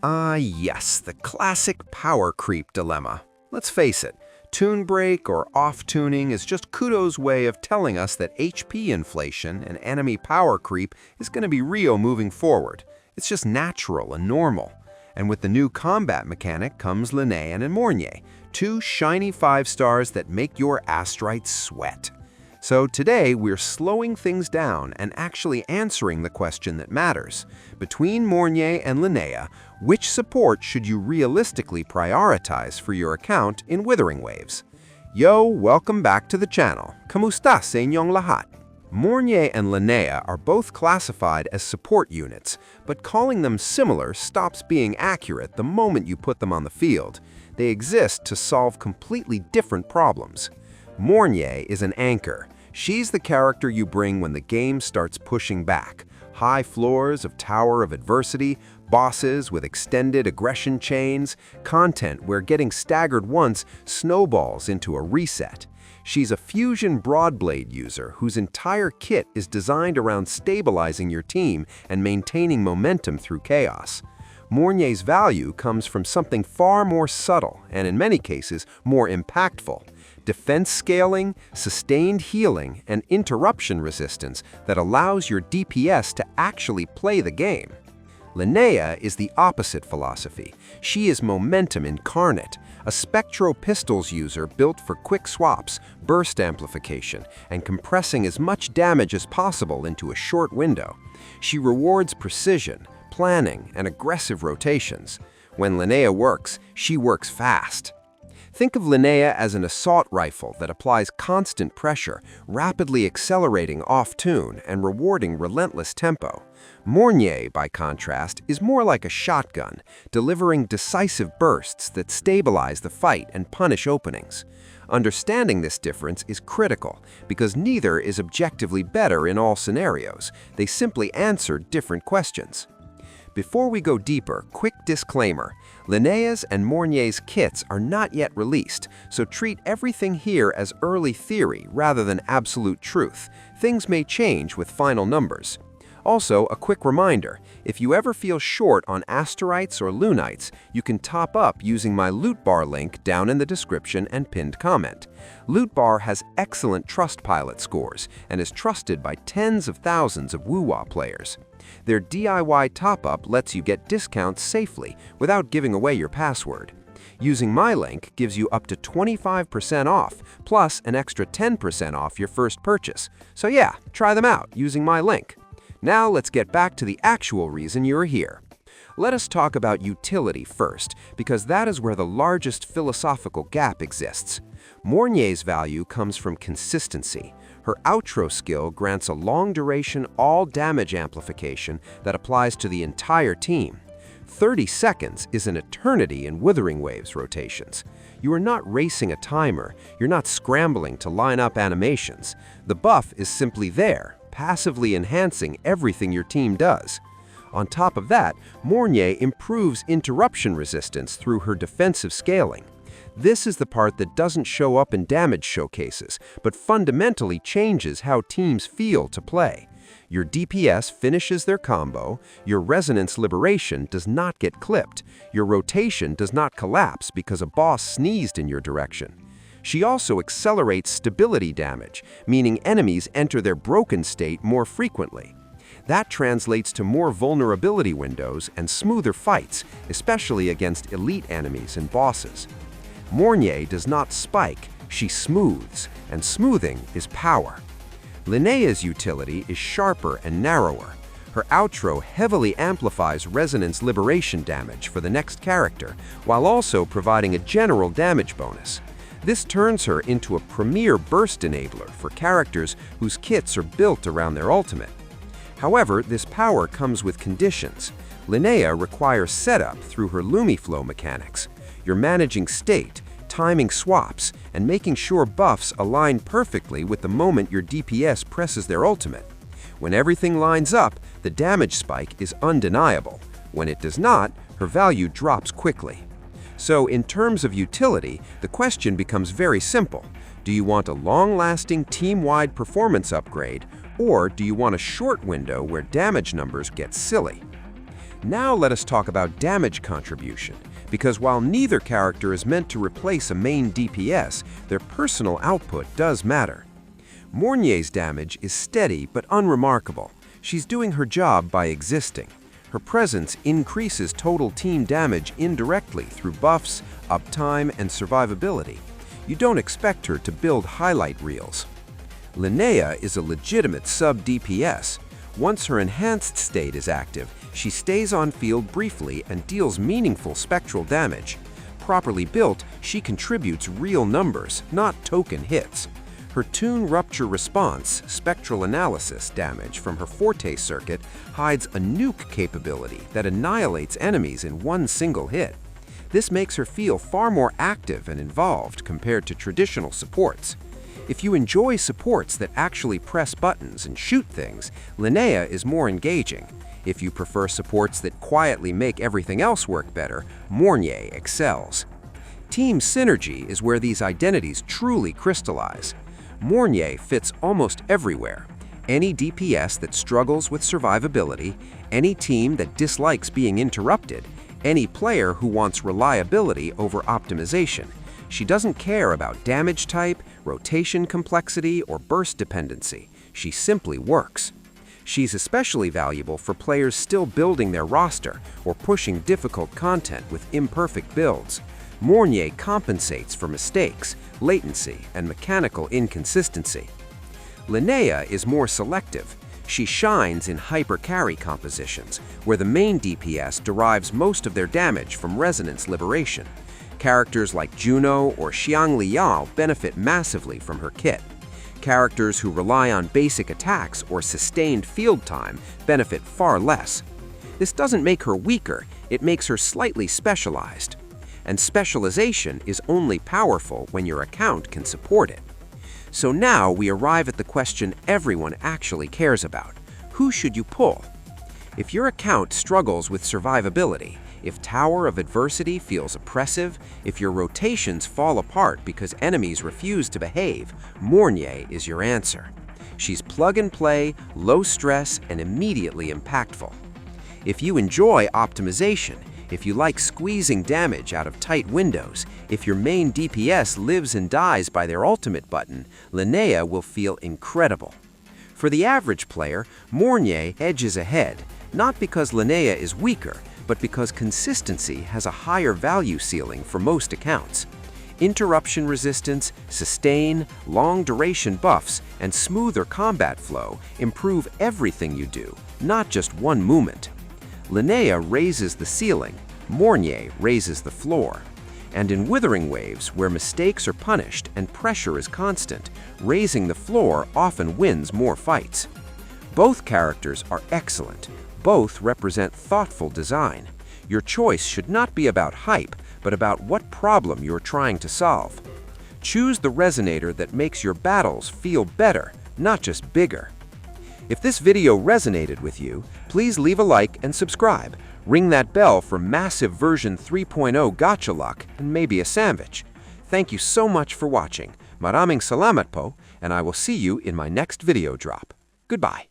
Yes, the classic power creep dilemma. Let's face it, tune break or off-tuning is just Kudo's way of telling us that HP inflation and enemy power creep is going to be real moving forward. It's just natural and normal. And with the new combat mechanic comes Lynae and Mornye, two shiny 5 stars that make your astrites sweat. So today, we're slowing things down and actually answering the question that matters. Between Mornye and Lynae, which support should you realistically prioritize for your account in Wuthering Waves? Yo, welcome back to the channel. Kamusta sa inyong lahat? Mornye and Lynae are both classified as support units, but calling them similar stops being accurate the moment you put them on the field. They exist to solve completely different problems. Mornye is an anchor. She's the character you bring when the game starts pushing back. High floors of Tower of Adversity, bosses with extended aggression chains, content where getting staggered once snowballs into a reset. She's a fusion broadblade user whose entire kit is designed around stabilizing your team and maintaining momentum through chaos. Mornye's value comes from something far more subtle and, in many cases, more impactful. Defense scaling, sustained healing, and interruption resistance that allows your DPS to actually play the game. Lynae is the opposite philosophy. She is momentum incarnate, a Spectro Pistols user built for quick swaps, burst amplification, and compressing as much damage as possible into a short window. She rewards precision, planning, and aggressive rotations. When Lynae works, she works fast. Think of Lynae as an assault rifle that applies constant pressure, rapidly accelerating off-tune and rewarding relentless tempo. Mornye, by contrast, is more like a shotgun, delivering decisive bursts that stabilize the fight and punish openings. Understanding this difference is critical because neither is objectively better in all scenarios. They simply answer different questions. Before we go deeper, quick disclaimer. Lynae's and Mornye's kits are not yet released, so treat everything here as early theory rather than absolute truth. Things may change with final numbers. Also, a quick reminder, if you ever feel short on Asterites or Lunites, you can top up using my Loot Bar link down in the description and pinned comment. Loot Bar has excellent Trustpilot scores and is trusted by tens of thousands of WUWA players. Their DIY top-up lets you get discounts safely without giving away your password. Using my link gives you up to 25% off, plus an extra 10% off your first purchase. So yeah, try them out using my link. Now let's get back to the actual reason you're here. Let us talk about utility first, because that is where the largest philosophical gap exists. Mornye's value comes from consistency. Her outro skill grants a long-duration, all-damage amplification that applies to the entire team. 30 seconds is an eternity in Wuthering Waves rotations. You are not racing a timer, you're not scrambling to line up animations. The buff is simply there, passively enhancing everything your team does. On top of that, Mornye improves interruption resistance through her defensive scaling. This is the part that doesn't show up in damage showcases, but fundamentally changes how teams feel to play. Your DPS finishes their combo, your resonance liberation does not get clipped, your rotation does not collapse because a boss sneezed in your direction. She also accelerates stability damage, meaning enemies enter their broken state more frequently. That translates to more vulnerability windows and smoother fights, especially against elite enemies and bosses. Mornye does not spike, she smooths, and smoothing is power. Lynae's utility is sharper and narrower. Her outro heavily amplifies resonance liberation damage for the next character, while also providing a general damage bonus. This turns her into a premier burst enabler for characters whose kits are built around their ultimate. However, this power comes with conditions. Lynae requires setup through her Lumiflow mechanics. You're managing state, timing swaps, and making sure buffs align perfectly with the moment your DPS presses their ultimate. When everything lines up, the damage spike is undeniable. When it does not, her value drops quickly. So in terms of utility, the question becomes very simple. Do you want a long-lasting team-wide performance upgrade, or do you want a short window where damage numbers get silly? Now let us talk about damage contribution, because while neither character is meant to replace a main DPS, their personal output does matter. Mornye's damage is steady but unremarkable. She's doing her job by existing. Her presence increases total team damage indirectly through buffs, uptime, and survivability. You don't expect her to build highlight reels. Lynae is a legitimate sub-DPS. Once her enhanced state is active, she stays on field briefly and deals meaningful spectral damage. Properly built, she contributes real numbers, not token hits. Her Tune Rupture response, spectral analysis damage from her Forte circuit hides a nuke capability that annihilates enemies in one single hit. This makes her feel far more active and involved compared to traditional supports. If you enjoy supports that actually press buttons and shoot things, Lynae is more engaging. If you prefer supports that quietly make everything else work better, Mornye excels. Team synergy is where these identities truly crystallize. Mornye fits almost everywhere. Any DPS that struggles with survivability, any team that dislikes being interrupted, any player who wants reliability over optimization. She doesn't care about damage type, rotation complexity, or burst dependency. She simply works. She's especially valuable for players still building their roster or pushing difficult content with imperfect builds. Mornye compensates for mistakes, latency, and mechanical inconsistency. Lynae is more selective. She shines in hyper-carry compositions, where the main DPS derives most of their damage from resonance liberation. Characters like Juno or Xiangli Yao benefit massively from her kit. Characters who rely on basic attacks or sustained field time benefit far less. This doesn't make her weaker, it makes her slightly specialized. And specialization is only powerful when your account can support it. So now we arrive at the question everyone actually cares about. Who should you pull? If your account struggles with survivability, if Tower of Adversity feels oppressive, if your rotations fall apart because enemies refuse to behave, Mornye is your answer. She's plug-and-play, low stress, and immediately impactful. If you enjoy optimization, if you like squeezing damage out of tight windows, if your main DPS lives and dies by their ultimate button, Lynae will feel incredible. For the average player, Mornye edges ahead, not because Lynae is weaker, but because consistency has a higher value ceiling for most accounts. Interruption resistance, sustain, long-duration buffs, and smoother combat flow improve everything you do, not just one movement. Lynae raises the ceiling, Mornye raises the floor. And in Wuthering Waves, where mistakes are punished and pressure is constant, raising the floor often wins more fights. Both characters are excellent. Both represent thoughtful design. Your choice should not be about hype, but about what problem you're trying to solve. Choose the resonator that makes your battles feel better, not just bigger. If this video resonated with you, please leave a like and subscribe. Ring that bell for massive version 3.0 gacha luck and maybe a sandwich. Thank you so much for watching. Maraming salamat po, and I will see you in my next video drop. Goodbye.